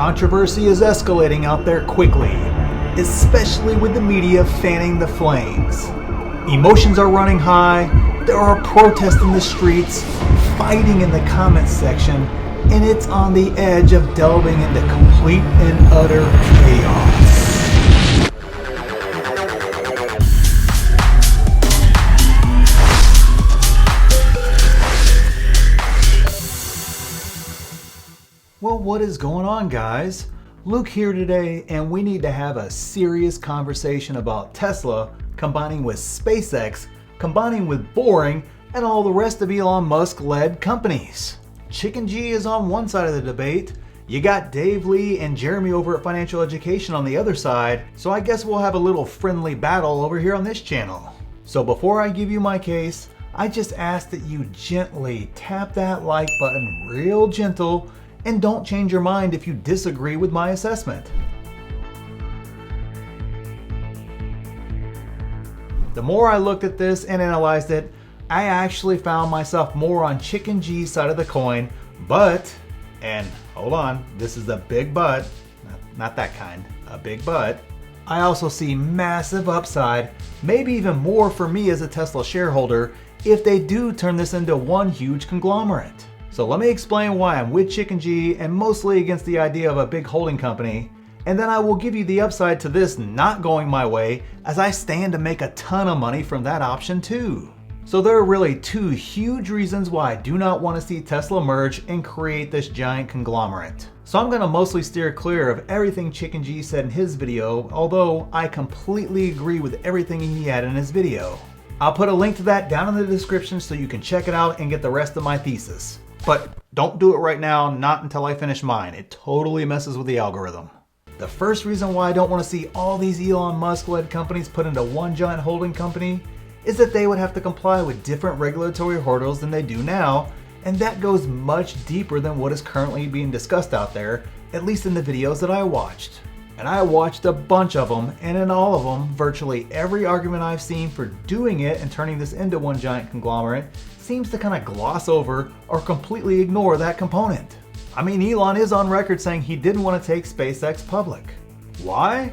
Controversy is escalating out there quickly, especially with the media fanning the flames. Emotions are running high, there are protests in the streets, fighting in the comments section, and it's on the edge of delving into complete and utter chaos. Well, what is going on, guys? Luke here today, and we need to have a serious conversation about Tesla combining with SpaceX, combining with Boring, and all the rest of Elon Musk-led companies. Chicken G is on one side of the debate. You got Dave Lee and Jeremy over at Financial Education on the other side, so I guess we'll have a little friendly battle over here on this channel. So before I give you my case, I just ask that you gently tap that like button real gentle, and don't change your mind if you disagree with my assessment. The more I looked at this and analyzed it, I actually found myself more on Chicken G's side of the coin, but, and hold on, this is a big but, not that kind, a big but, I also see massive upside, maybe even more for me as a Tesla shareholder, if they do turn this into one huge conglomerate. So let me explain why I'm with Chicken G and mostly against the idea of a big holding company, and then I will give you the upside to this not going my way, as I stand to make a ton of money from that option too. So there are really two huge reasons why I do not want to see Tesla merge and create this giant conglomerate. So I'm going to mostly steer clear of everything Chicken G said in his video, although I completely agree with everything he had in his video. I'll put a link to that down in the description so you can check it out and get the rest of my thesis. But don't do it right now, not until I finish mine. It totally messes with the algorithm. The first reason why I don't want to see all these Elon Musk-led companies put into one giant holding company is that they would have to comply with different regulatory hurdles than they do now, and that goes much deeper than what is currently being discussed out there, at least in the videos that I watched. And I watched a bunch of them, and in all of them, virtually every argument I've seen for doing it and turning this into one giant conglomerate seems to kind of gloss over or completely ignore that component. I mean, Elon is on record saying he didn't want to take SpaceX public. Why?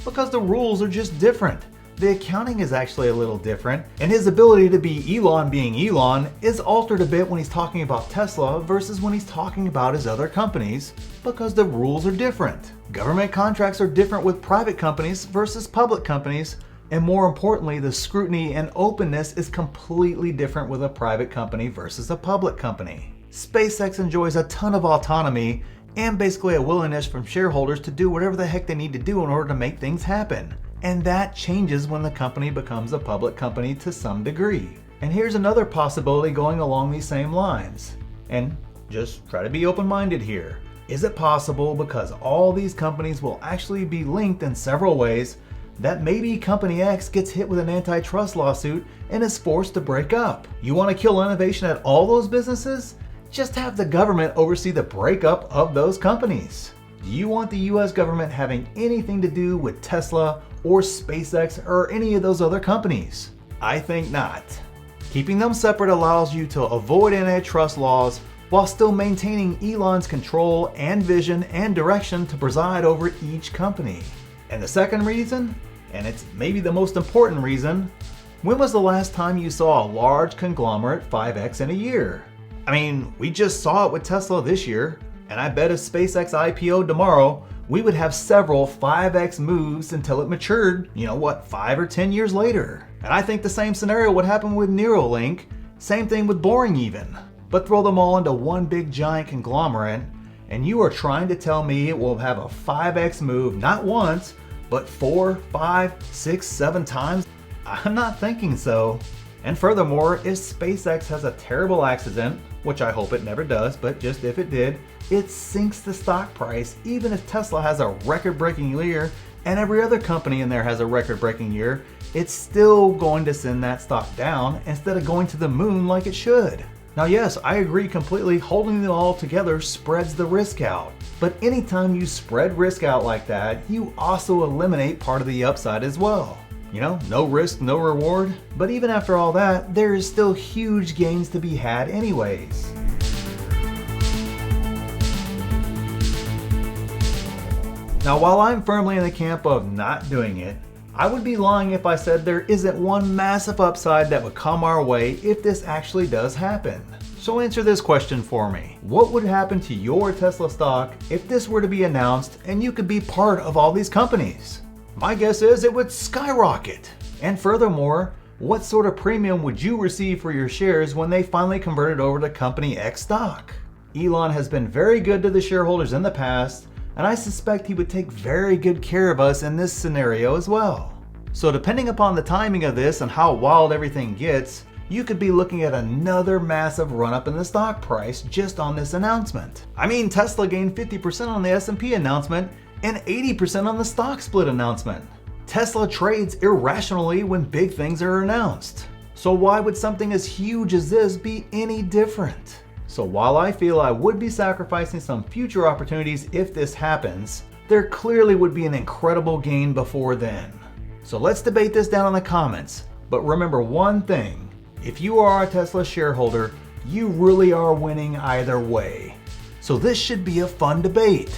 Because the rules are just different. The accounting is actually a little different, and his ability to be Elon being Elon is altered a bit when he's talking about Tesla versus when he's talking about his other companies, because the rules are different. Government contracts are different with private companies versus public companies, and more importantly, the scrutiny and openness is completely different with a private company versus a public company. SpaceX enjoys a ton of autonomy and basically a willingness from shareholders to do whatever the heck they need to do in order to make things happen. And that changes when the company becomes a public company to some degree. And here's another possibility going along these same lines. And just try to be open-minded here. Is it possible, because all these companies will actually be linked in several ways, that maybe Company X gets hit with an antitrust lawsuit and is forced to break up? You want to kill innovation at all those businesses? Just have the government oversee the breakup of those companies. Do you want the US government having anything to do with Tesla or SpaceX or any of those other companies? I think not. Keeping them separate allows you to avoid antitrust laws while still maintaining Elon's control and vision and direction to preside over each company. And the second reason, and it's maybe the most important reason, when was the last time you saw a large conglomerate 5x in a year? I mean, we just saw it with Tesla this year, and I bet if SpaceX IPO'd tomorrow, we would have several 5x moves until it matured, 5 or 10 years later. And I think the same scenario would happen with Neuralink, same thing with Boring even. But throw them all into one big giant conglomerate, and you are trying to tell me it will have a 5x move not once, but 4, 5, 6, 7 times? I'm not thinking so. And furthermore, if SpaceX has a terrible accident, which I hope it never does, but just if it did, it sinks the stock price. Even if Tesla has a record-breaking year and every other company in there has a record-breaking year, it's still going to send that stock down instead of going to the moon like it should. Now yes, I agree completely, holding them all together spreads the risk out. But anytime you spread risk out like that, you also eliminate part of the upside as well. No risk, no reward. But even after all that, there is still huge gains to be had anyways. Now, while I'm firmly in the camp of not doing it, I would be lying if I said there isn't one massive upside that would come our way if this actually does happen. So answer this question for me. What would happen to your Tesla stock if this were to be announced and you could be part of all these companies? My guess is it would skyrocket. And furthermore, what sort of premium would you receive for your shares when they finally converted over to Company X stock? Elon has been very good to the shareholders in the past, and I suspect he would take very good care of us in this scenario as well. So depending upon the timing of this and how wild everything gets, you could be looking at another massive run up in the stock price just on this announcement. I mean, Tesla gained 50% on the S&P announcement and 80% on the stock split announcement. Tesla trades irrationally when big things are announced. So why would something as huge as this be any different? So while I feel I would be sacrificing some future opportunities if this happens, there clearly would be an incredible gain before then. So let's debate this down in the comments. But remember one thing, if you are a Tesla shareholder, you really are winning either way. So this should be a fun debate.